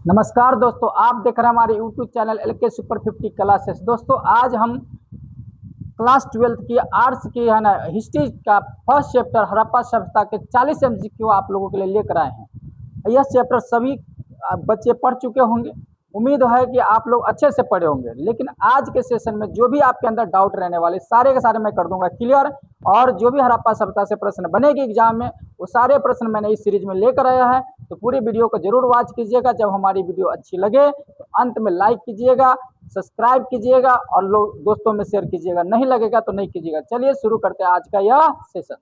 नमस्कार दोस्तों, आप देख रहे हैं हमारे YouTube channel LK super 50 classes. दोस्तों आज हम क्लास 12 की आर्ट्स की है ना हिस्ट्री का फर्स्ट चैप्टर हड़प्पा सभ्यता के 40 एमसीक्यू आप लोगों के लिए लेकर आए हैं। यह चैप्टर सभी बच्चे पढ़ चुके होंगे। उम्मीद है कि आप लोग अच्छे से पढ़े होंगे, लेकिन आज के सेशन में जो भी आपके अंदर डाउट रहने वाले सारे के सारे मैं कर दूंगा क्लियर। और जो भी हड़प्पा सभ्यता से प्रश्न बनेगी एग्जाम में, वो सारे प्रश्न मैंने इस सीरीज में लेकर आया है। तो पूरी वीडियो को जरूर वॉच कीजिएगा। जब हमारी वीडियो अच्छी लगे तो अंत में लाइक कीजिएगा, सब्सक्राइब कीजिएगा और लोग दोस्तों में शेयर कीजिएगा। नहीं लगेगा तो नहीं कीजिएगा। चलिए शुरू करते हैं आज का यह सेशन।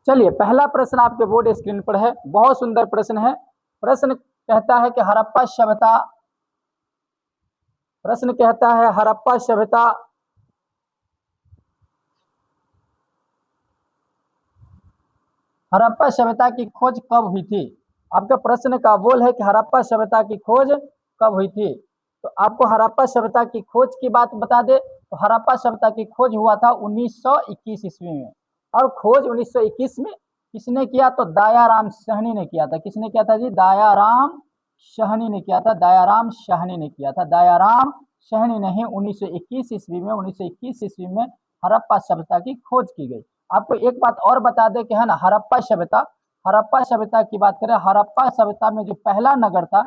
चलिए पहला प्रश्न आपके बोर्ड स्क्रीन पर है, बहुत सुंदर प्रश्न है। प्रश्न कहता है कि हड़प्पा सभ्यता, प्रश्न कहता है हड़प्पा सभ्यता हड़प्पा सभ्यता की खोज कब हुई थी। आपके प्रश्न का बोल है कि हड़प्पा सभ्यता की खोज कब हुई थी। तो आपको हड़प्पा सभ्यता की खोज की बात बता दे तो हड़प्पा सभ्यता की खोज हुआ था 1921 ईस्वी में। और खोज 1921 में किसने किया तो दयाराम साहनी ने किया था। किसने किया था जी? दयाराम साहनी ने किया था। दयाराम साहनी ने किया था। दयाराम साहनी ने ही 1921 ईस्वी में 1921 ईस्वी में हड़प्पा सभ्यता की खोज की गई। आपको एक बात और बता दें कि है ना हड़प्पा सभ्यता की बात करें, हड़प्पा सभ्यता में जो पहला नगर था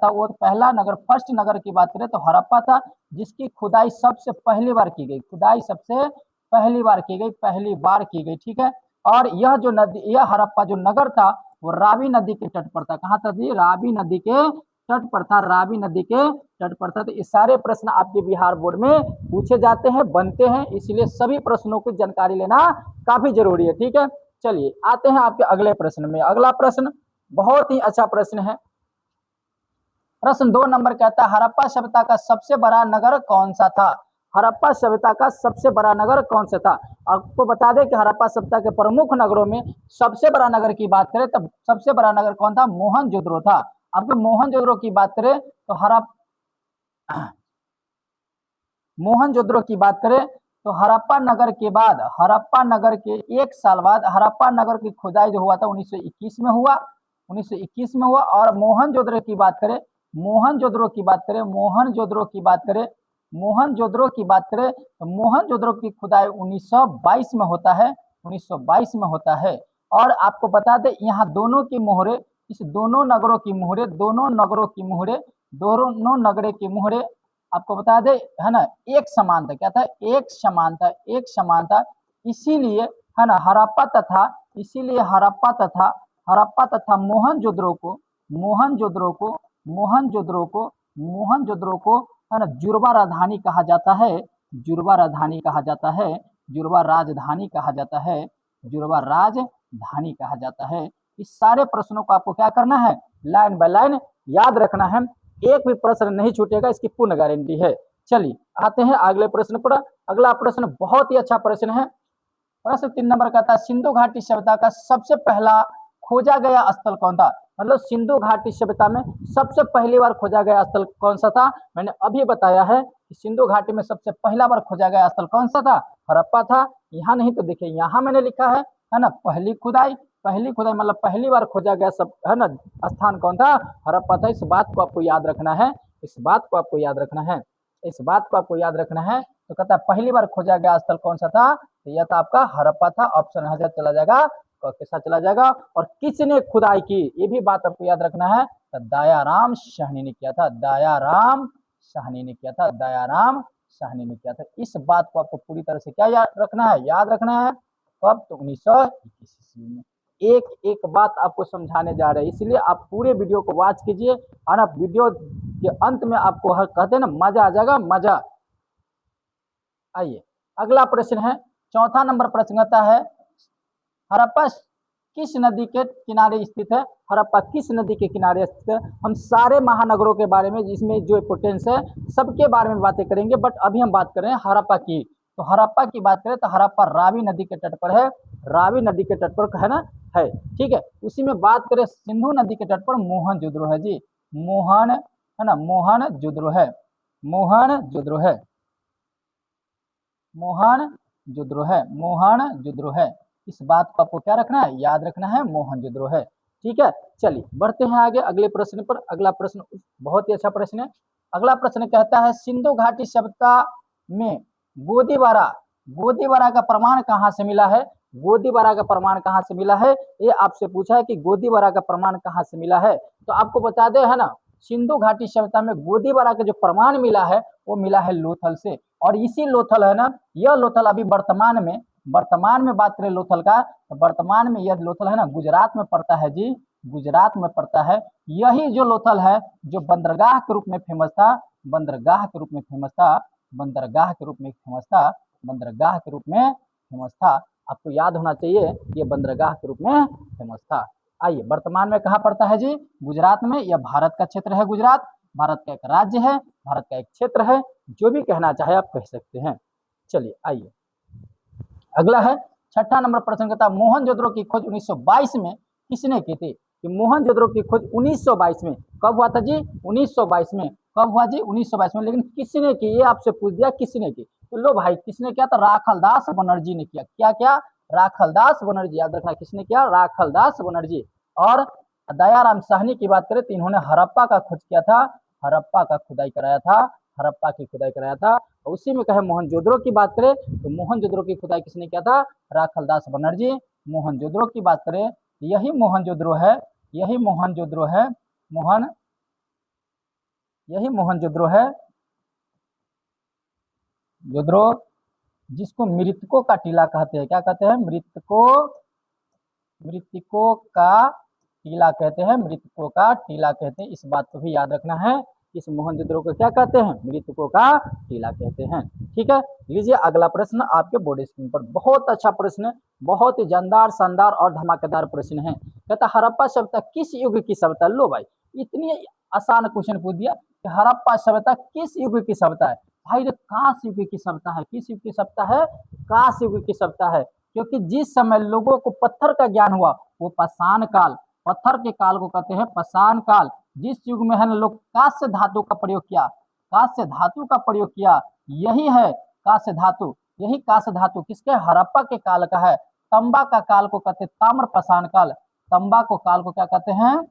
वो पहला नगर फर्स्ट नगर की बात करें तो हड़प्पा था, जिसकी खुदाई सबसे पहली बार की गई। खुदाई सबसे पहली बार की गई। ठीक है। और यह जो नदी, यह हड़प्पा जो नगर था वो रावी नदी के तट पर था। कहाँ था जी? रावी नदी के तट पर था। रावी नदी के तट पर था। तो ये सारे प्रश्न आपके बिहार बोर्ड में पूछे जाते हैं, बनते हैं, इसलिए सभी प्रश्नों की जानकारी लेना काफी जरूरी है। ठीक है। चलिए आते हैं आपके अगले प्रश्न में। अगला प्रश्न बहुत ही अच्छा प्रश्न है। प्रश्न 2 नंबर कहता है हड़प्पा सभ्यता का सबसे बड़ा नगर कौन सा था। हड़प्पा सभ्यता का सबसे बड़ा नगर कौन सा था। आपको बता दें कि हड़प्पा सभ्यता के प्रमुख नगरों में सबसे बड़ा नगर की बात करें तो सबसे बड़ा नगर कौन था? मोहनजोदड़ो था। आपको मोहनजोदड़ो की बात करें तो मोहनजोदड़ो की बात करें तो हड़प्पा नगर के बाद, हड़प्पा नगर के एक साल बाद हड़प्पा नगर की खुदाई जो हुआ था 1921 में हुआ। 1921 में हुआ। और मोहनजोदड़ो की बात करें, मोहनजोदड़ो की बात करें मोहनजोदड़ो की बात करें मोहनजोदड़ो की बात करें तो मोहनजोदड़ो की खुदाई 1922 में होता है। 1922 में होता है। और आपको बता दें यहाँ दोनों की मोहरे, इस दोनों नगरों की मोहरे, दोनों नगरों की मोहरे, दोनों नगरे की मोहरे आपको बता दे है ना एक समान था। क्या था? एक समान था। एक समान था। इसीलिए है ना हड़प्पा तथा मोहनजोदड़ो को मोहनजोदड़ो को है ना जुड़वा राजधानी कहा जाता है। जुड़वा राजधानी कहा जाता है। जुड़वा राजधानी कहा जाता है। जुड़वा राजधानी कहा जाता है। इस सारे प्रश्नों को आपको क्या करना है? लाइन बाय लाइन याद रखना है। एक भी प्रश्न नहीं छूटेगा, इसकी पूर्ण गारंटी है। चलिए आते हैं अगले प्रश्न पर। अगला प्रश्न बहुत ही अच्छा प्रश्न है। प्रश्न 3 नंबर का था सिंधु घाटी सभ्यता का सबसे पहला खोजा गया स्थल कौन था। मतलब सिंधु घाटी सभ्यता में सबसे पहली बार खोजा गया स्थल कौन सा था। मैंने अभी बताया है कि सिंधु घाटी में सबसे पहला बार खोजा गया स्थल कौन सा था? हड़प्पा था। यहाँ नहीं तो देखिए यहाँ मैंने लिखा है ना पहली खुदाई मतलब पहली बार खोजा गया सब है ना स्थान कौन था? हड़प्पा था। इस बात को आपको याद रखना है। इस बात को आपको याद रखना है। इस बात को आपको याद रखना है। तो कहता है पहली बार खोजा गया स्थल कौन सा था? तो यह था आपका हड़प्पा था। ऑप्शन हजर चला जाएगा, के साथ चला जाएगा। और किसने खुदाई की ये भी बात आपको याद रखना है। तो दयाराम साहनी ने किया था। दयाराम साहनी ने किया था। दयाराम साहनी ने किया था। इस बात को आपको पूरी तरह से क्या याद रखना है? याद रखना है। कब? तो 1921 ईस्वी में। एक एक बात आपको समझाने जा रहे हैं, इसलिए आप पूरे वीडियो को वॉच कीजिए और आप वीडियो के अंत में आपको कहते हैं ना मजा आ जाएगा, मजा। आइए अगला प्रश्न है। चौथा नंबर प्रश्न आता है हड़प्पा किस नदी के किनारे स्थित है। हड़प्पा किस नदी के किनारे स्थित है। हम सारे महानगरों के बारे में जिसमें जो इंपोर्टेंस है सबके बारे में बातें करेंगे, बट अभी हम बात कर रहे हैं हड़प्पा की। तो हड़प्पा की बात करें तो हड़प्पा रावी नदी के तट पर है। रावी नदी के तट पर है ना है। ठीक है। उसी में बात करें सिंधु नदी के तट पर मोहनजोदड़ो है जी। मोहन है ना मोहनजोदड़ो है। मोहनजोदड़ो है। मोहनजोदड़ो है। मोहनजोदड़ो है। इस बात को आपको क्या रखना है, याद रखना है, मोहनजोदड़ो है। ठीक है, चलिए बढ़ते हैं आगे अगले प्रश्न पर। अगला प्रश्न बहुत ही अच्छा प्रश्न है। अगला प्रश्न कहता है सिंधु घाटी सभ्यता में गोदीबारा, गोदीबारा का प्रमाण कहाँ से मिला है? गोदीबारा का प्रमाण कहाँ से मिला है, ये आपसे पूछा है कि गोदीबारा का प्रमाण कहाँ से मिला है। तो आपको बता दे है ना, सिंधु घाटी सभ्यता में गोदीबारा का जो प्रमाण मिला है वो मिला है लोथल से। और इसी लोथल है ना, यह लोथल अभी वर्तमान में बात करें लोथल का, तो वर्तमान में यह लोथल है ना गुजरात में पड़ता है जी, गुजरात में पड़ता है। यही जो लोथल है जो बंदरगाह के रूप में फेमस था, बंदरगाह के रूप में फेमस था, बंदरगाह के रूप में फेमस था, बंदरगाह के रूप में फेमस था। आपको याद होना चाहिए ये बंदरगाह के रूप में फेमस था। आइए वर्तमान में कहाँ पड़ता है जी, गुजरात में। यह भारत का क्षेत्र है, गुजरात भारत का एक राज्य है, भारत का एक क्षेत्र है, जो भी कहना चाहे आप कह सकते हैं। चलिए आइए अगला है छठा नंबर प्रश्न कहता है मोहनजोदड़ो की खोज 1922 में किसने की थी? कि मोहनजोदड़ो की खोज 1922 में कब हुआ था जी? 1922 में। कब हुआ जी? 1922 में। लेकिन किसने की, ये आपसे पूछ दिया किसने की, तो लो भाई किसने किया था? राखलदास बनर्जी ने किया। क्या क्या? राखलदास बनर्जी, याद रखना किसने किया? राखलदास बनर्जी। और दयाराम साहनी की बात करें तो इन्होंने हड़प्पा का खोज किया था, हड़प्पा का खुदाई कराया था, हड़प्पा की खुदाई कराया था। उसी में कहे मोहनजोदड़ो की बात करें तो मोहनजोदड़ो की खुदाई किसने किया था? राखलदास बनर्जी। मोहनजोदड़ो की बात करें यही मोहनजोदड़ो है, यही मोहनजोदड़ो है, यही मोहनजोदड़ो है, जोदड़ो जिसको मृतकों का टीला कहते हैं। क्या कहते हैं? मृतकों का टीला कहते हैं, मृतकों का टीला कहते हैं। इस बात को भी याद रखना है, इस मोहनजोदड़ो को क्या कहते हैं? मृतकों का टीला कहते हैं। ठीक है, लीजिए अगला प्रश्न आपके बोर्ड स्क्रीन पर। बहुत अच्छा प्रश्न है, बहुत ही जानदार, शानदार और धमाकेदार प्रश्न है। कहता हड़प्पा सभ्यता किस युग की सभ्यता? लो भाई इतनी आसान क्वेश्चन पूछ दिया कि हड़प्पा सभ्यता किस युग की सभ्यता है। भाई कांस युग की सभ्यता है। किस युग की सभ्यता है? कांस युग की सभ्यता है। क्योंकि जिस समय लोगों को पत्थर का ज्ञान हुआ वो पाषाण काल, पत्थर के काल को कहते हैं पाषाण काल। जिस युग में है ना लोग कांस्य धातु का प्रयोग किया, कांस्य धातु का प्रयोग किया, यही है कांस्य धातु। यही कांस्य धातु किसके? हड़प्पा के काल का है। तंबा का काल को कहते हैं ताम्र पाषाण काल। तंबा को काल को क्या कहते हैं?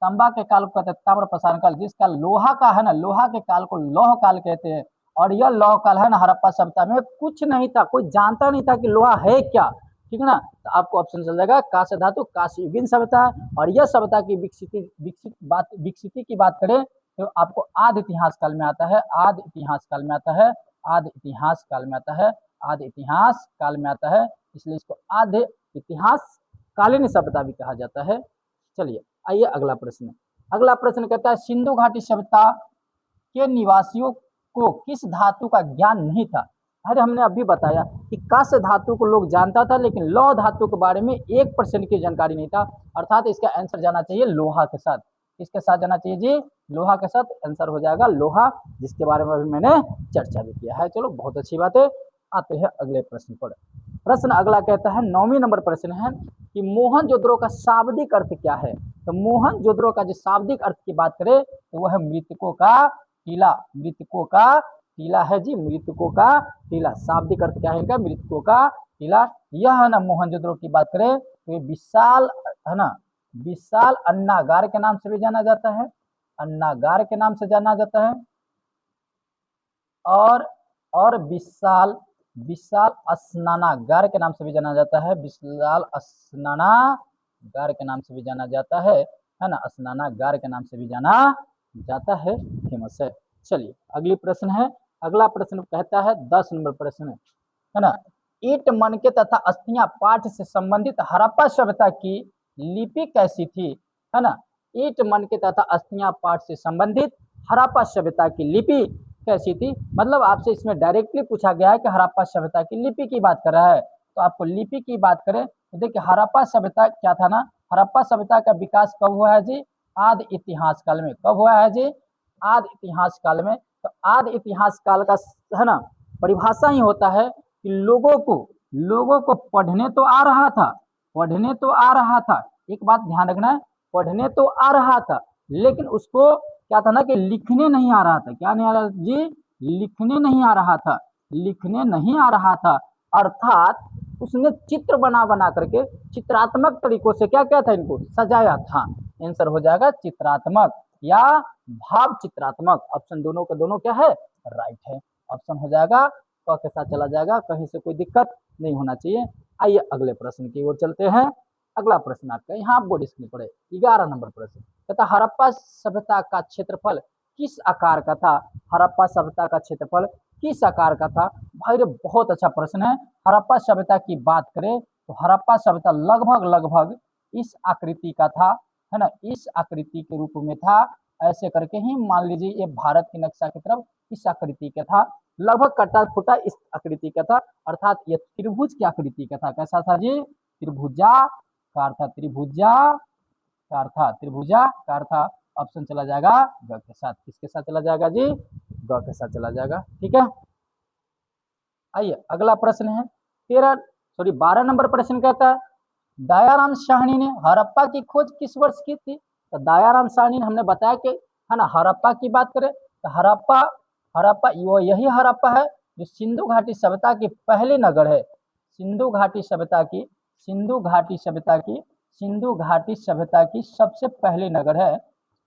तांबा के काल को कहते हैं ताम्र पाषाण काल। जिसका लोहा का है ना, लोहा के काल को लौह काल कहते हैं। और यह लौह काल है ना हड़प्पा सभ्यता में कुछ नहीं था, कोई जानता नहीं था कि लोहा है क्या। ठीक है ना, तो आपको ऑप्शन चल जाएगा कांस्य धातु, कांस्य युगीन सभ्यता। और यह सभ्यता की विकसित की बात करें तो आपको आदि इतिहास काल में आता है, आदि इतिहास काल में आता है, आदि इतिहास काल में आता है, आदि इतिहास काल में आता है। इसलिए इसको आदि इतिहास कालीन सभ्यता भी कहा जाता है। चलिए आइए अगला प्रश्न। अगला प्रश्न कहता है सिंधु घाटी सभ्यता के निवासियों को किस धातु का ज्ञान नहीं था? अरे हमने अभी बताया कि कांस्य धातु को लोग जानता था, लेकिन लौह धातु के बारे में 1% की जानकारी नहीं था। अर्थात इसका आंसर जाना चाहिए लोहा के साथ। किसके साथ जाना चाहिए जी? लोहा के साथ आंसर हो जाएगा लोहा, जिसके बारे में अभी मैंने चर्चा भी किया है। चलो बहुत अच्छी बात है। आते हैं अगले प्रश्न पर। प्रश्न अगला कहता है 9वीं नंबर प्रश्न है कि मोहनजोदड़ो का शाब्दिक अर्थ क्या है? तो मोहनजोदड़ो का जो शाब्दिक अर्थ की बात करें तो वह मृतकों का टीला, मृतकों का टीला है जी, मृतकों का टीला। शाब्दिक अर्थ क्या है इनका? मृतकों का टीला। यह है ना मोहनजोदड़ो की बात करें तो ये विशाल है ना, विशाल अन्नागार के नाम से भी जाना जाता है, अन्नागार के नाम से जाना जाता है। और विशाल स्नानागार के नाम से भी जाना जाता है, विशाल स्नानागार के नाम से भी जाना जाता है ना, स्नानागार के नाम से भी जाना जाता है, फेमस है। चलिए अगली प्रश्न है। अगला प्रश्न कहता है 10 नंबर प्रश्न है ना, ईंट मनके तथा अस्थियां पाठ से संबंधित हड़प्पा सभ्यता की लिपि कैसी थी? है ना, ईंट मनके तथा अस्थियां पाठ से संबंधित हड़प्पा सभ्यता की लिपि कैसी थी? मतलब आपसे इसमें डायरेक्टली पूछा गया है कि हड़प्पा सभ्यता की लिपि की बात कर रहा है। तो आपको लिपि की बात करें तो देखिए हड़प्पा सभ्यता क्या था ना, हड़प्पा सभ्यता का विकास कब हुआ है जी? आदि इतिहास काल में। कब हुआ है जी? आदि इतिहास काल में। तो आदि इतिहास काल का है ना परिभाषा ही होता है कि लोगों को पढ़ने तो आ रहा था, पढ़ने तो आ रहा था, एक बात ध्यान रखना है, पढ़ने तो आ रहा था, लेकिन उसको क्या था ना कि लिखने नहीं आ रहा था। क्या नहीं आ रहा जी? लिखने नहीं आ रहा था, लिखने नहीं आ रहा था। अर्थात उसने चित्र बना बना करके चित्रात्मक तरीकों से क्या क्या था, इनको सजाया था। आंसर हो जाएगा चित्रात्मक या भाव चित्रात्मक। ऑप्शन दोनों का दोनों क्या है, राइट है। ऑप्शन हो जाएगा क के साथ चला जाएगा, कहीं से कोई दिक्कत नहीं होना चाहिए। आइए अगले प्रश्न की ओर चलते हैं। अगला प्रश्न आपका यहाँ आप बोर्ड स्क्रीन पर 11 नंबर प्रश्न कहता हड़प्पा सभ्यता का क्षेत्रफल किस आकार का था। हड़प्पा सभ्यता का क्षेत्रफल किस आकार का था। भाई रे बहुत अच्छा प्रश्न है। हड़प्पा सभ्यता की बात करें तो हड़प्पा सभ्यता लगभग लगभग इस आकृति का था, है ना, इस आकृति के रूप में था। ऐसे करके ही मान लीजिए ये भारत की नक्शा की तरफ इस आकृति का था, लगभग कटा फुटा इस आकृति का था, अर्थात ये त्रिभुज की आकृति का था। कैसा था जी, त्रिभुजाकार था, त्रिभुजाकार था, त्रिभुजाकार था। ऑप्शन चला जाएगा ग के साथ। किसके साथ चला जाएगा जी, ग के साथ चला जाएगा। ठीक है, आइए अगला प्रश्न है 12 नंबर प्रश्न कहता है दयाराम साहनी ने हड़प्पा की खोज किस वर्ष की थी। तो दयाराम साहनी ने हमने बताया कि, है ना, हड़प्पा की बात करें तो हड़प्पा वो यही हड़प्पा है जो सिंधु घाटी सभ्यता की पहले नगर है। सिंधु घाटी सभ्यता की सबसे पहले नगर है,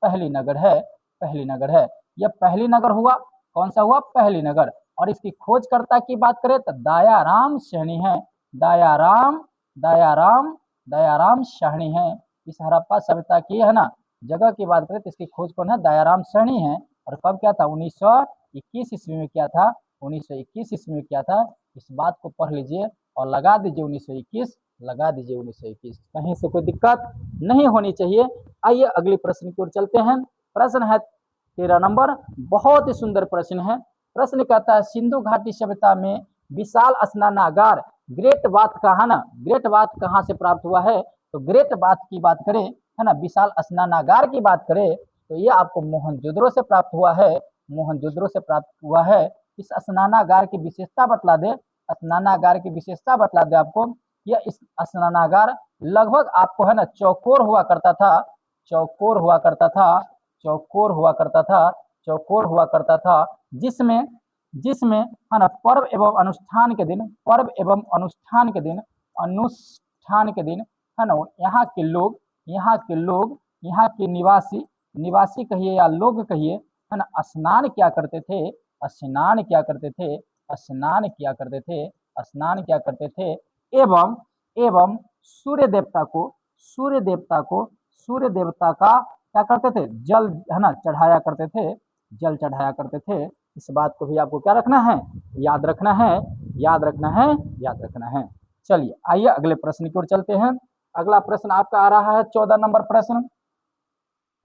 पहली नगर है। यह पहली नगर हुआ, कौन सा हुआ, पहली नगर। और इसकी खोजकर्ता की बात करें तो दयाराम साहनी है, दयाराम साहनी है। इस हड़प्पा सभ्यता की, है ना, जगह की बात करें तो इसकी खोज कौन है, दयाराम साहनी है। और कब क्या था, 1921 ईस्वी में क्या था, 1921 ईस्वी में क्या था। इस बात को पढ़ लीजिए और लगा दीजिए 1921, लगा दीजिए 1921, कहीं से कोई दिक्कत नहीं होनी चाहिए। आइए अगले प्रश्न की ओर चलते हैं। प्रश्न है 13 नंबर, बहुत ही सुंदर प्रश्न है। प्रश्न कहता है सिंधु घाटी सभ्यता में विशाल स्नानागार ग्रेट बाथ का, है ना, ग्रेट बाथ कहाँ से प्राप्त हुआ है। तो ग्रेट बाथ की बात करें, है ना, विशाल स्नानागार की बात करें तो ये आपको मोहनजोदड़ो से प्राप्त हुआ है, मोहनजोदड़ो से प्राप्त हुआ है। इस स्नानागार की विशेषता बतला दे, स्नानागार की विशेषता बतला दे आपको। यह इस स्नानागार लगभग आपको, है ना, चौकोर हुआ करता था, चौकोर हुआ करता था, चौकोर हुआ करता था, चौकोर हुआ करता था, जिसमें जिसमें है ना पर्व एवं अनुष्ठान के दिन, पर्व एवं अनुष्ठान के दिन, अनुष्ठान के दिन, है ना, यहाँ के लोग, यहाँ के लोग, यहाँ के निवासी, निवासी कहिए या लोग कहिए, है ना, स्नान क्या करते थे, स्नान क्या करते थे, स्नान क्या करते थे, स्नान क्या करते थे। एवं एवं सूर्य देवता को, सूर्य देवता को, सूर्य देवता का क्या करते थे, जल, है ना, चढ़ाया करते थे, जल चढ़ाया करते थे। इस बात को भी आपको क्या रखना है, याद रखना है, याद रखना है, याद रखना है। चलिए आइए अगले प्रश्न की ओर चलते हैं। अगला प्रश्न आपका आ रहा है 14 नंबर प्रश्न।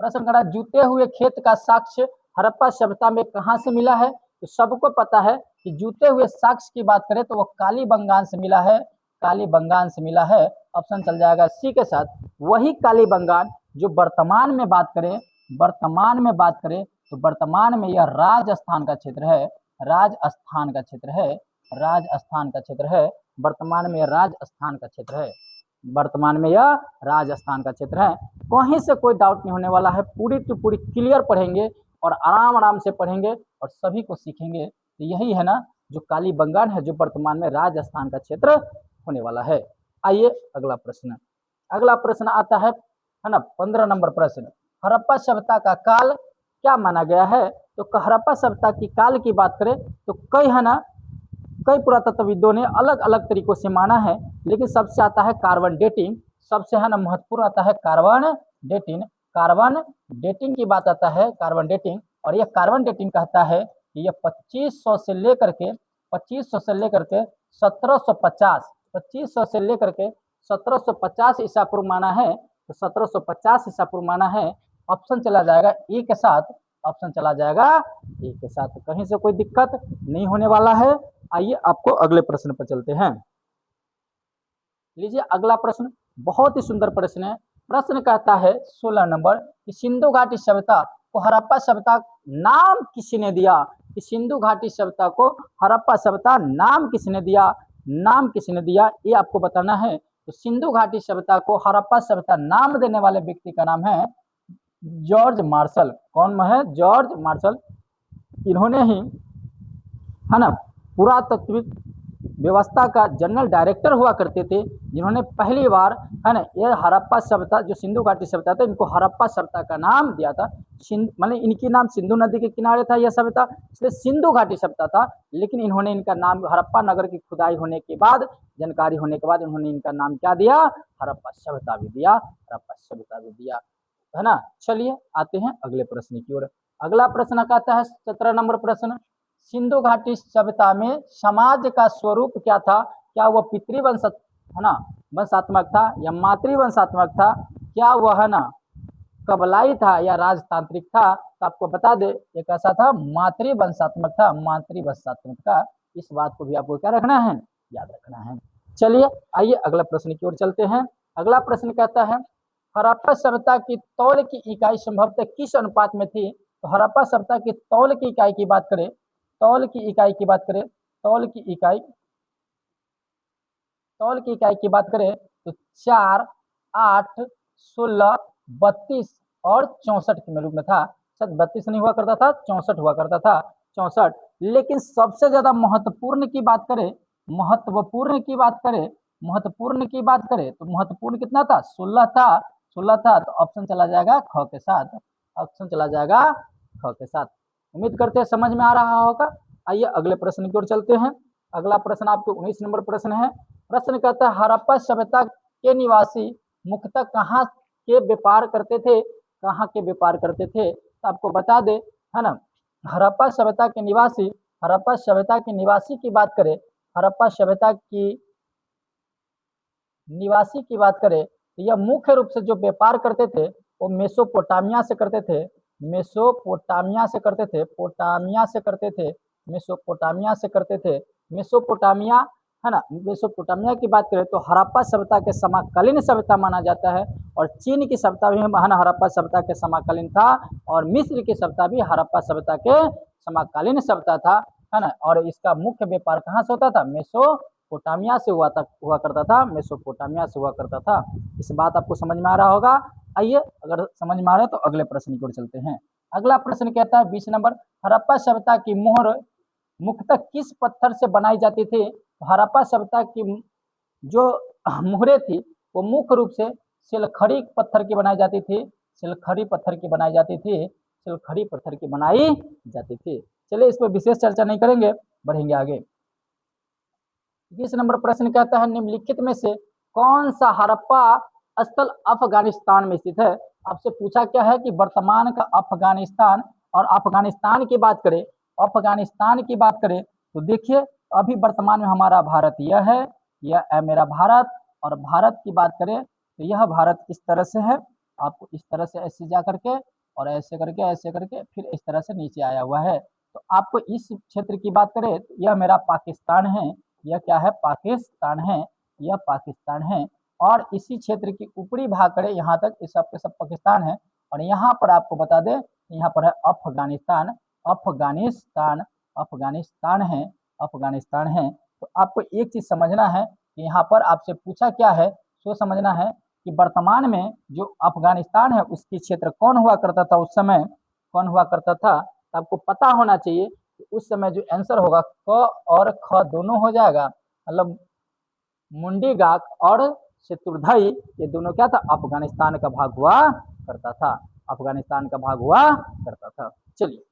प्रश्न कर रहा है जूते हुए खेत का साक्ष्य हड़प्पा सभ्यता में कहाँ से मिला है। तो सबको पता है कि जूते हुए साक्ष्य की बात करें तो वो कालीबंगान से मिला है, कालीबंगान से मिला है। ऑप्शन चल जाएगा सी के साथ। वही कालीबंगान जो वर्तमान में बात करें, वर्तमान में बात करें तो वर्तमान में यह राजस्थान का क्षेत्र है, राजस्थान का क्षेत्र है, राजस्थान का क्षेत्र है। वर्तमान में राजस्थान का क्षेत्र है, वर्तमान में यह राजस्थान का क्षेत्र है। कहीं से कोई डाउट नहीं होने वाला है, पूरी की पूरी क्लियर पढ़ेंगे और आराम आराम से पढ़ेंगे और सभी को सीखेंगे। तो यही है ना जो कालीबंगान है, जो वर्तमान में राजस्थान का क्षेत्र होने वाला है। आइए अगला प्रश्न, अगला प्रश्न आता है ना 15 नंबर प्रश्न। हड़प्पा सभ्यता का काल क्या माना गया है। तो हड़प्पा सभ्यता की काल की बात करें तो कई, है ना, कई पुरातत्वविदों ने अलग अलग तरीकों से माना है, लेकिन सबसे आता है कार्बन डेटिंग, सबसे, है ना, महत्वपूर्ण आता है कार्बन डेटिंग। कार्बन डेटिंग की बात आता है, कार्बन डेटिंग। और यह कार्बन डेटिंग कहता है कि यह 2500 से लेकर के 1750, 2500 से लेकर के 1750 ईसा पूर्व माना है। तो 1750 ईसा पूर्व माना है। ऑप्शन चला जाएगा ए के साथ, ऑप्शन चला जाएगा ए के साथ, कहीं से कोई दिक्कत नहीं होने वाला है। आइए आपको अगले प्रश्न पर चलते हैं। लीजिए अगला प्रश्न, बहुत ही सुंदर प्रश्न है। प्रश्न कहता है 16 नंबर कि सिंधु घाटी सभ्यता को हड़प्पा सभ्यता नाम किसने दिया। कि सिंधु घाटी सभ्यता को हड़प्पा सभ्यता नाम किसने दिया, नाम किसने दिया, ये आपको बताना है। तो सिंधु घाटी सभ्यता को हड़प्पा सभ्यता नाम देने वाले व्यक्ति का नाम है जॉर्ज मार्शल। कौन है, जॉर्ज मार्शल। इन्होंने ही, है ना, पुरातत्विक व्यवस्था का जनरल डायरेक्टर हुआ करते थे, जिन्होंने पहली बार है ना ये हड़प्पा सभ्यता जो सिंधु घाटी सभ्यता था इनको हड़प्पा सभ्यता का नाम दिया था। मतलब इनकी नाम सिंधु नदी के किनारे था यह सभ्यता, इसलिए सिंधु घाटी सभ्यता था। लेकिन इन्होंने इनका नाम हड़प्पा नगर की खुदाई होने के बाद, जानकारी होने के बाद इन्होंने इनका नाम क्या दिया, हड़प्पा सभ्यता भी दिया, हड़प्पा सभ्यता भी दिया, है ना। चलिए आते हैं अगले प्रश्न की ओर। अगला प्रश्न कहता है 17 नंबर प्रश्न, सिंधु घाटी सभ्यता में समाज का स्वरूप क्या था? क्या वह पितृवंश है ना वंशात्मक था या मातृवंशात्मक था? क्या वह है ना कबलाई था या राजतांत्रिक था? तो आपको बता दे ये कैसा था, मातृवंशात्मक था, मातृवंशात्मक था। इस बात को भी आपको क्या रखना है, याद रखना है। चलिए आइए अगला प्रश्न की ओर चलते हैं। अगला प्रश्न कहता है हड़प्पा सभ्यता की तौल की इकाई संभवतः किस अनुपात में थी? तो हड़प्पा सभ्यता की तौल की इकाई की बात करें, तौल की इकाई की बात करें, तौल की इकाई, तौल की इकाई की बात करें तो 4, 8, 16, 32 और 64 के रूप में था। शायद 32 नहीं हुआ करता था, 64 हुआ करता था, 64। लेकिन सबसे ज्यादा महत्वपूर्ण की बात करें, महत्वपूर्ण की बात करें, महत्वपूर्ण की बात करें तो महत्वपूर्ण कितना था, 16 था, 16 था। तो ऑप्शन चला जाएगा ख के साथ, ऑप्शन चला जाएगा ख के साथ। उम्मीद करते हैं समझ में आ रहा होगा। आइए अगले प्रश्न की ओर चलते हैं। अगला प्रश्न आपको 19 नंबर प्रश्न है। प्रश्न कहता है हड़प्पा सभ्यता के निवासी मुख्यतः कहाँ के व्यापार करते थे, कहाँ के व्यापार करते थे? तो आपको बता दे है ना, हड़प्पा सभ्यता के निवासी, हड़प्पा सभ्यता के निवासी की बात करें, हड़प्पा सभ्यता की निवासी की बात करें तो यह मुख्य रूप से जो व्यापार करते थे वो मेसोपोटामिया से करते थे, मेसोपोटामिया से करते थे, पोटामिया से करते थे, मेसोपोटामिया से करते थे, मेसोपोटामिया है ना। मेसोपोटामिया की बात करें तो हड़प्पा सभ्यता के समकालीन सभ्यता माना जाता है, और चीन की सभ्यता भी है ना हड़प्पा सभ्यता के समकालीन था, और मिस्र की सभ्यता भी हड़प्पा सभ्यता के समकालीन सभ्यता था, है ना। और इसका मुख्य व्यापार कहाँ से होता था, मेसोपोटामिया से हुआ करता था, मेसोपोटामिया से हुआ करता था। इस बात आपको समझ में आ रहा होगा। आइए अगर समझ में आ रहा है तो अगले प्रश्न की ओर चलते हैं। अगला प्रश्न कहता है 20 नंबर, हड़प्पा सभ्यता की मोहर मुख्यतः किस पत्थर से बनाई जाती थी? हड़प्पा सभ्यता की जो मोहरें थी वो मुख्य रूप से सिलखड़ी पत्थर की बनाई जाती थी, सिलखड़ी पत्थर की बनाई जाती थी, सिलखड़ी पत्थर की बनाई जाती थी। चलिए इस पर विशेष चर्चा नहीं करेंगे, बढ़ेंगे आगे। 20 नंबर प्रश्न कहता है निम्नलिखित में से कौन सा हड़प्पा स्थल अफगानिस्तान में स्थित है? आपसे पूछा क्या है कि वर्तमान का अफगानिस्तान, और अफगानिस्तान की बात करें, अफगानिस्तान की बात करें तो देखिए अभी वर्तमान में हमारा भारत यह है, यह है मेरा भारत, और भारत की बात करें तो यह भारत इस तरह से है, आपको इस तरह से ऐसे जा करके और ऐसे करके फिर इस तरह से नीचे आया हुआ है। तो आपको इस क्षेत्र की बात करें तो यह मेरा पाकिस्तान है, यह क्या है, पाकिस्तान है, यह पाकिस्तान है। और इसी क्षेत्र की ऊपरी भाग करें यहाँ तक इस सब के सब पाकिस्तान है, और यहाँ पर आपको बता दें यहाँ पर है अफगानिस्तान, अफगानिस्तान, अफगानिस्तान है, अफगानिस्तान है। तो आपको एक चीज समझना है कि यहाँ पर आपसे पूछा क्या है, सो समझना है कि वर्तमान में जो अफगानिस्तान है उसकी क्षेत्र कौन हुआ करता था, उस समय कौन हुआ करता था। तो आपको पता होना चाहिए कि उस समय जो आंसर होगा क और ख दोनों हो जाएगा, मतलब मुंडी गाक और शत्रुधई ये दोनों क्या था, अफगानिस्तान का भाग हुआ करता था, अफगानिस्तान का भाग हुआ करता था। चलिए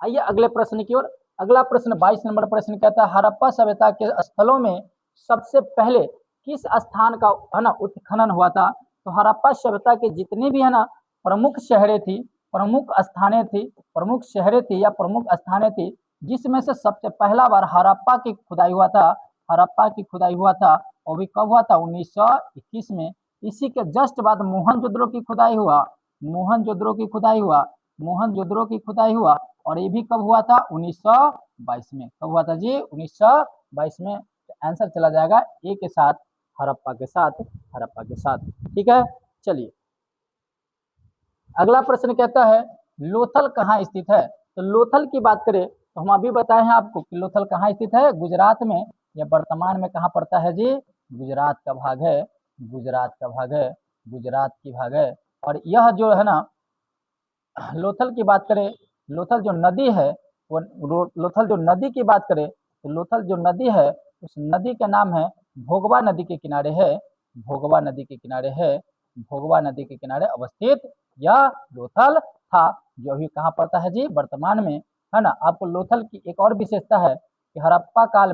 आइए अगले प्रश्न की ओर। अगला प्रश्न 22 नंबर प्रश्न कहता है हड़प्पा सभ्यता के स्थलों में सबसे पहले किस स्थान का है ना उत्खनन हुआ था? तो हड़प्पा सभ्यता के जितनी भी है ना प्रमुख शहरें थी, प्रमुख स्थानें थी, प्रमुख शहरें थी या प्रमुख स्थानें थी, जिसमें से सबसे पहला बार हड़प्पा की खुदाई हुआ था, हड़प्पा की खुदाई हुआ था, वो भी कब हुआ था, 1921 में। इसी के जस्ट बाद मोहनजोदड़ो की खुदाई हुआ, मोहनजोदड़ो की खुदाई हुआ, मोहनजोदड़ो की खुदाई हुआ, और ये भी कब हुआ था, 1922 में। कब हुआ था जी, 1922 में। तो आंसर चला जाएगा ए के साथ, हड़प्पा के साथ, हड़प्पा के साथ। ठीक है चलिए अगला प्रश्न कहता है लोथल कहाँ स्थित है? तो लोथल की बात करें तो हम अभी बताए हैं आपको कि लोथल कहाँ स्थित है, गुजरात में। या वर्तमान में कहाँ पड़ता है जी, गुजरात का भाग है, गुजरात का भाग है, गुजरात की भाग है। और यह जो है ना लोथल की बात करें, लोथल जो नदी है वो लोथल जो नदी की बात करें तो लोथल जो नदी है उस नदी का नाम है भोगवा नदी के किनारे है, भोगवा नदी के किनारे है, भोगवा नदी के किनारे अवस्थित यह लोथल था, जो अभी कहाँ पड़ता है जी, वर्तमान में, है ना। आपको लोथल की एक और विशेषता है कि हड़प्पा काल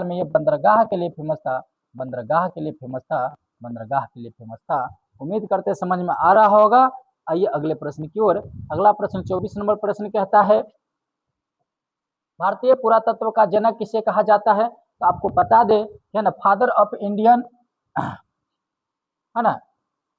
में ये बंदरगाह के लिए फेमस था, बंदरगाह के लिए फेमस था, बंदरगाह के लिए फेमस था। उम्मीद करते समझ में आ रहा होगा। आइए अगले प्रश्न की ओर। अगला प्रश्न 24 नंबर प्रश्न कहता है भारतीय पुरातत्व का जनक किसे कहा जाता है। तो आपको बता दे, है ना, फादर ऑफ इंडियन, है ना,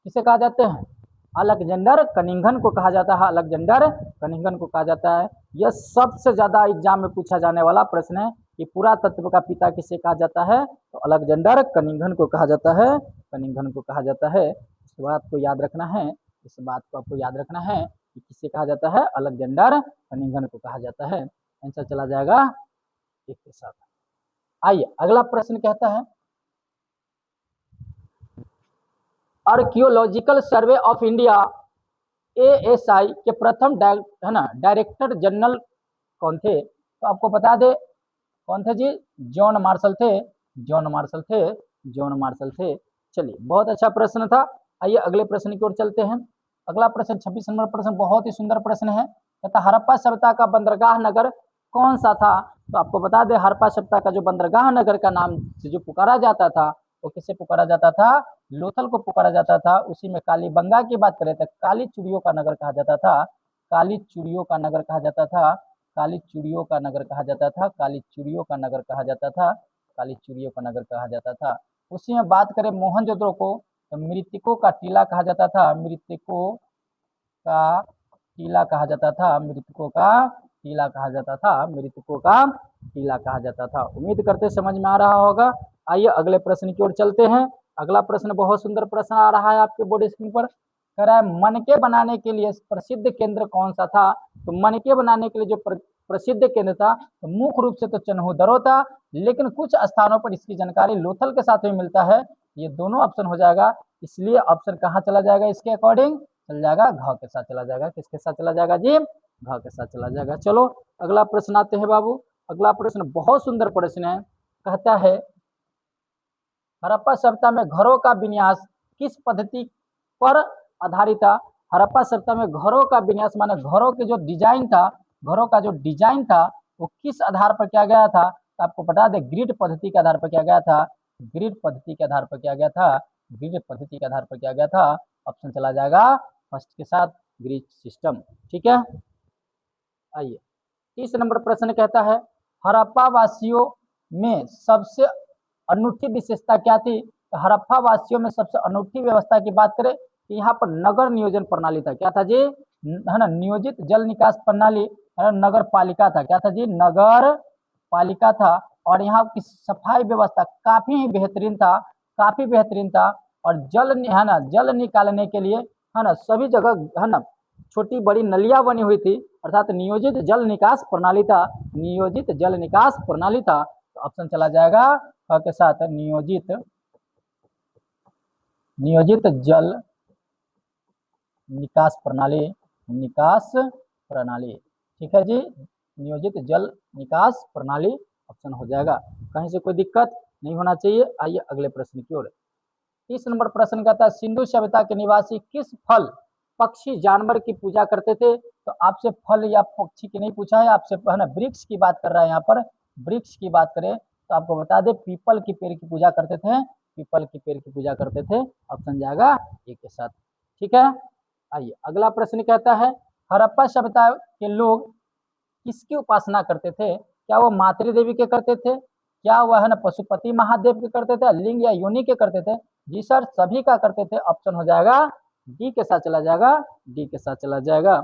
किसे कहा जाते हैं, अलेक्जेंडर कनिंघन को कहा जाता है, अलेक्जेंडर कनिंघन को कहा जाता है। यह सबसे ज्यादा एग्जाम में पूछा जाने वाला प्रश्न है कि पुरातत्व का पिता किसे कहा जाता है। तो अलेक्जेंडर कनिंघन को कहा जाता है, कनिंघन को कहा जाता है। इस बात को याद रखना है, इस बात को आपको याद रखना है कि किसे कहा जाता है, अलेक्जेंडर कनिंघन को कहा जाता है। आंसर चला जाएगा एक के साथ। आइए अगला प्रश्न कहता है archaeological survey of India ASI के प्रथम है ना डायरेक्टर जनरल कौन थे। तो आपको बता दे कौन थे जी, जॉन मार्शल थे, जॉन मार्शल थे, जॉन मार्शल थे। चलिए बहुत अच्छा प्रश्न था। आइए अगले प्रश्न की ओर चलते हैं। अगला प्रश्न 26 नंबर प्रश्न बहुत ही सुंदर प्रश्न है। कहता हड़प्पा सभ्यता का बंदरगाह नगर कौन सा था। तो आपको बता दें हड़प्पा सभ्यता का जो बंदरगाह नगर का नाम से जो पुकारा जाता था वो किसे पुकारा जाता था, लोथल को पुकारा जाता था। उसी में कालीबंगा की बात करें तो काली चूड़ियों का नगर कहा जाता था, काली चूड़ियों का नगर कहा जाता था, काली चूड़ियों का नगर कहा जाता था, काली चूड़ियों का नगर कहा जाता था, काली चूड़ियों का नगर कहा जाता था। उसी में बात करें मोहनजोदड़ो को तो मृतकों का टीला कहा जाता था, मृतकों का टीला कहा जाता था, मृतकों का टीला कहा जाता था, मृतकों का टीला कहा जाता था। उम्मीद करते समझ में आ रहा होगा। आइए अगले प्रश्न की ओर चलते हैं। अगला प्रश्न बहुत सुंदर प्रश्न आ रहा है आपके बोर्ड स्क्रीन पर। कह रहा है मनके बनाने के लिए प्रसिद्ध केंद्र कौन सा था। तो मनके बनाने के लिए जो प्रसिद्ध केंद्र था तो मुख्य रूप से तो चन्हूदरो था, लेकिन कुछ स्थानों पर इसकी जानकारी लोथल के साथ में मिलता है। ये दोनों ऑप्शन हो जाएगा, इसलिए ऑप्शन कहाँ चला जाएगा, इसके अकॉर्डिंग चल जाएगा घ के साथ चला जाएगा। किसके साथ चला जाएगा जी, घ के साथ चला जाएगा। चलो अगला प्रश्न आते हैं बाबू। अगला प्रश्न बहुत सुंदर प्रश्न है। कहता है हड़प्पा सभ्यता में घरों का विन्यास किस पद्धति पर आधारित था। हड़प्पा सभ्यता में घरों का विन्यास माने घरों के जो डिजाइन था, घरों का जो डिजाइन था वो किस आधार पर किया गया था। तो आपको बता दें ग्रिड पद्धति के आधार पर किया गया था, ग्रिड पद्धति के आधार पर किया गया था, ग्रिड पद्धति के आधार पर किया गया था। ऑप्शन चला जाएगा फर्स्ट के साथ ग्रिड सिस्टम। ठीक है। आइए 30 नंबर प्रश्न कहता है हड़प्पा वासियों में सबसे अनूठी विशेषता क्या थी। तो हड़प्पा वासियों में सबसे अनूठी व्यवस्था की बात करें कि यहाँ पर नगर नियोजन प्रणाली था। क्या था जी, है ना, नियोजित जल निकास प्रणाली, नगर पालिका था। क्या था जी, नगर पालिका था। और यहाँ की सफाई व्यवस्था काफी ही बेहतरीन था, काफी बेहतरीन था। और जल, है ना, जल निकालने के लिए, है ना, सभी जगह, है ना, छोटी बड़ी नलियां बनी हुई थी, अर्थात नियोजित जल निकास प्रणाली था, नियोजित जल निकास प्रणाली था। तो ऑप्शन चला जाएगा क के साथ नियोजित, नियोजित जल निकास प्रणाली, निकास प्रणाली। ठीक है जी, नियोजित जल निकास प्रणाली ऑप्शन हो जाएगा। कहीं से कोई दिक्कत नहीं होना चाहिए। आइए अगले प्रश्न की ओर। 30 नंबर प्रश्न कहता है सिंधु सभ्यता के निवासी किस फल पक्षी जानवर की पूजा करते थे। तो आपसे फल या पक्षी की नहीं पूछा है, आपसे, है ना, वृक्ष की बात कर रहा है। यहाँ पर वृक्ष की बात करें तो आपको बता दें पीपल की पेड़ की पूजा करते थे, पीपल की पेड़ की पूजा करते थे। ऑप्शन जाएगा एक के साथ। ठीक है। आइए अगला प्रश्न कहता है हड़प्पा सभ्यता के लोग किसकी उपासना करते थे। क्या वो मातृ देवी के करते थे, क्या वह, है ना, पशुपति महादेव के करते थे, लिंग या योनि के करते थे। जी सर सभी का करते थे। ऑप्शन हो जाएगा डी के साथ चला जाएगा, डी के साथ चला जाएगा।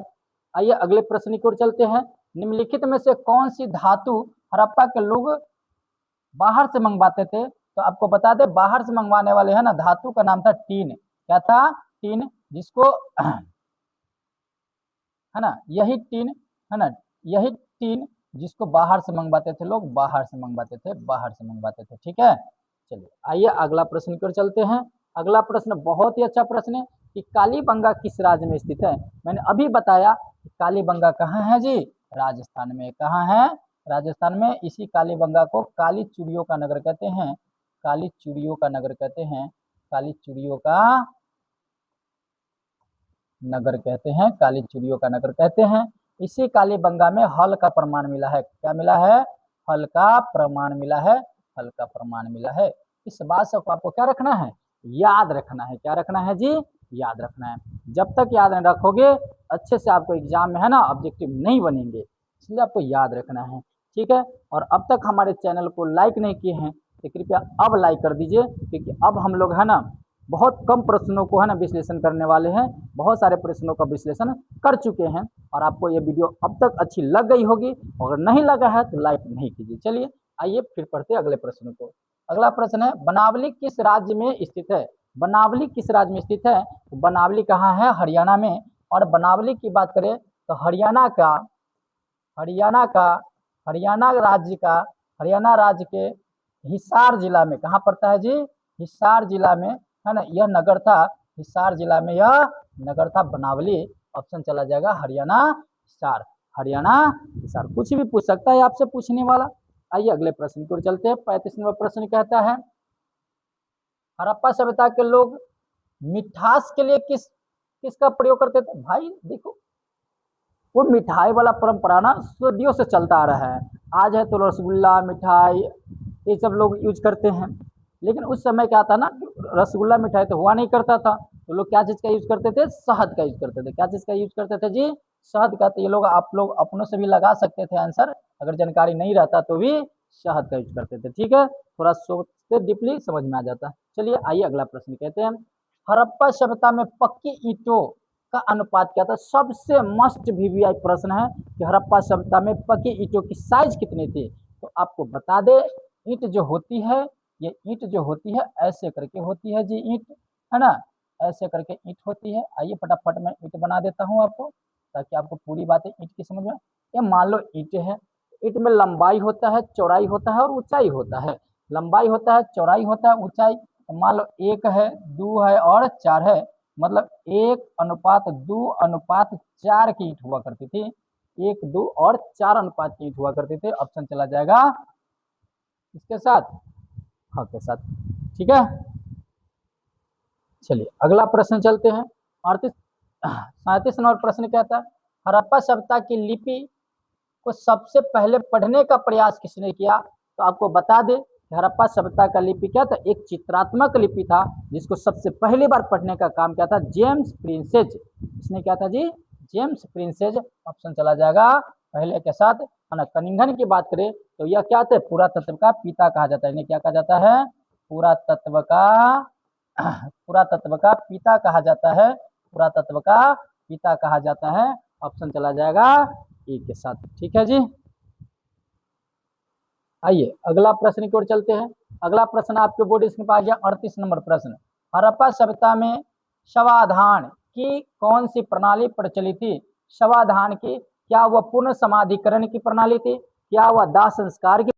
आइए अगले प्रश्न की ओर चलते हैं। निम्नलिखित में से कौन सी धातु हड़प्पा के लोग बाहर से मंगवाते थे। तो आपको बता दें बाहर से मंगवाने वाले, है ना, धातु का नाम था टीन। क्या था, टीन, जिसको, है ना, यही टीन, है ना, यही टीन जिसको बाहर से मंगवाते थे लोग, बाहर से मंगवाते थे, बाहर से मंगवाते थे। ठीक है। चलिए आइए अगला प्रश्न की ओर चलते हैं। अगला प्रश्न बहुत ही अच्छा प्रश्न है कि कालीबंगा किस राज्य में स्थित है। मैंने अभी बताया कि कालीबंगा कहाँ है जी, राजस्थान में। कहाँ है, राजस्थान में इसी कालीबंगा को काली चूड़ियों का नगर कहते हैं, काली चूड़ियों का नगर कहते हैं, काली चूड़ियों का नगर कहते हैं, काली चूड़ियों का नगर कहते हैं। इसी कालीबंगा में हल का प्रमाण मिला है। क्या मिला है? हल का प्रमाण मिला है, हल का प्रमाण मिला है। इस बात से आपको क्या रखना है? याद रखना है। क्या रखना है जी? याद रखना है। जब तक याद नहीं रखोगे अच्छे से आपको एग्जाम में है ना ऑब्जेक्टिव नहीं बनेंगे, इसलिए आपको याद रखना है। ठीक है, और अब तक हमारे चैनल को लाइक नहीं किए हैं तो कृपया अब लाइक कर दीजिए, क्योंकि अब हम लोग है ना बहुत कम प्रश्नों को है ना विश्लेषण करने वाले हैं। बहुत सारे प्रश्नों का विश्लेषण कर चुके हैं और आपको ये वीडियो अब तक अच्छी लग गई होगी। अगर नहीं लगा है तो लाइक नहीं कीजिए। चलिए आइए फिर पढ़ते हैं अगले प्रश्न को। अगला प्रश्न है, बनावली किस राज्य में स्थित है? बनावली किस राज्य में स्थित है? तो बनावली कहाँ है? हरियाणा में। और बनावली की बात करें तो हरियाणा का हरियाणा राज्य के हिसार जिला में कहाँ पड़ता है जी? हिसार जिला में है ना यह नगर था। हिसार जिला में यह नगर था बनावली। ऑप्शन चला जाएगा हरियाणा हिसार, हरियाणा हिसार। कुछ भी पूछ सकता है आपसे पूछने वाला। आइए अगले प्रश्न की ओर चलते हैं। 35 नंबर प्रश्न कहता है, हड़प्पा सभ्यता के लोग मिठास के लिए किसका प्रयोग करते थे? भाई देखो, वो मिठाई वाला परंपरा ना सदियों से चलता आ रहा है। आज है तो रसगुल्ला मिठाई ये सब लोग यूज करते हैं, लेकिन उस समय क्या था ना, रसगुल्ला मिठाई तो हुआ नहीं करता था, तो लोग क्या चीज़ का यूज करते थे? शहद का यूज करते थे। क्या चीज़ का यूज करते थे जी? शहद का। तो ये लोग आप लोग अपनों से भी लगा सकते थे आंसर, अगर जानकारी नहीं रहता तो भी शहद का यूज करते थे। ठीक है, थोड़ा सोचते डीपली समझ में आ जाता है। चलिए आइए अगला प्रश्न कहते हैं, हड़प्पा सभ्यता में पक्की ईंटों का अनुपात क्या था? सबसे मस्ट वीवीआई प्रश्न है कि हड़प्पा सभ्यता में पक्की ईंटों की साइज कितनी थी? तो आपको बता दे, ईंट जो होती है, ये ईंट जो होती है ऐसे करके होती है जी, ईंट है ना, ऐसे करके ईंट होती है। आइए फटाफट मैं ईंट बना देता हूँ आपको, ताकि आपको पूरी बातें ईंट की समझ में। ये मान लो ईंट है, ईंट में लंबाई होता है, चौड़ाई होता है और ऊंचाई होता है। लंबाई होता है, चौड़ाई होता है, ऊंचाई। तो मान लो 1 है, 2 है और 4 है, मतलब 1:2:4 की ईंट हुआ करती थी। 1, 2 और 4 अनुपात की ईंट हुआ करती थी। ऑप्शन चला जाएगा इसके साथ, हाँ के साथ। ठीक है, चलिए अगला प्रश्न चलते हैं। 37 नंबर प्रश्न कहता है, हड़प्पा सभ्यता की लिपि को सबसे पहले पढ़ने का प्रयास किसने किया? तो आपको बता दें कि हड़प्पा सभ्यता का लिपि क्या था? एक चित्रात्मक लिपि था, जिसको सबसे पहली बार पढ़ने का काम क्या था? James Prinsep. इसने क्या था जी? James princess. ऑप्शन चला जाएगा पहले के साथ, है ना। कनिंघन की बात करें तो यह क्या थे? पुरातत्व का पिता कहा जाता है। इन्हें क्या कहा जाता है? पुरातत्व का पुरातत्व का पिता कहा जाता है, पुरातत्व का पिता कहा जाता है। ऑप्शन चला जाएगा ए के साथ। ठीक है जी, आइए अगला प्रश्न की ओर चलते हैं। अगला प्रश्न आपके बोर्ड स्क्रीन पर आ गया। 38 नंबर प्रश्न, हड़प्पा सभ्यता में शवाधान की कौन सी प्रणाली प्रचलित थी? शवाधान की, क्या वह पूर्ण समाधिकरण की प्रणाली थी? क्या वह दाह संस्कार की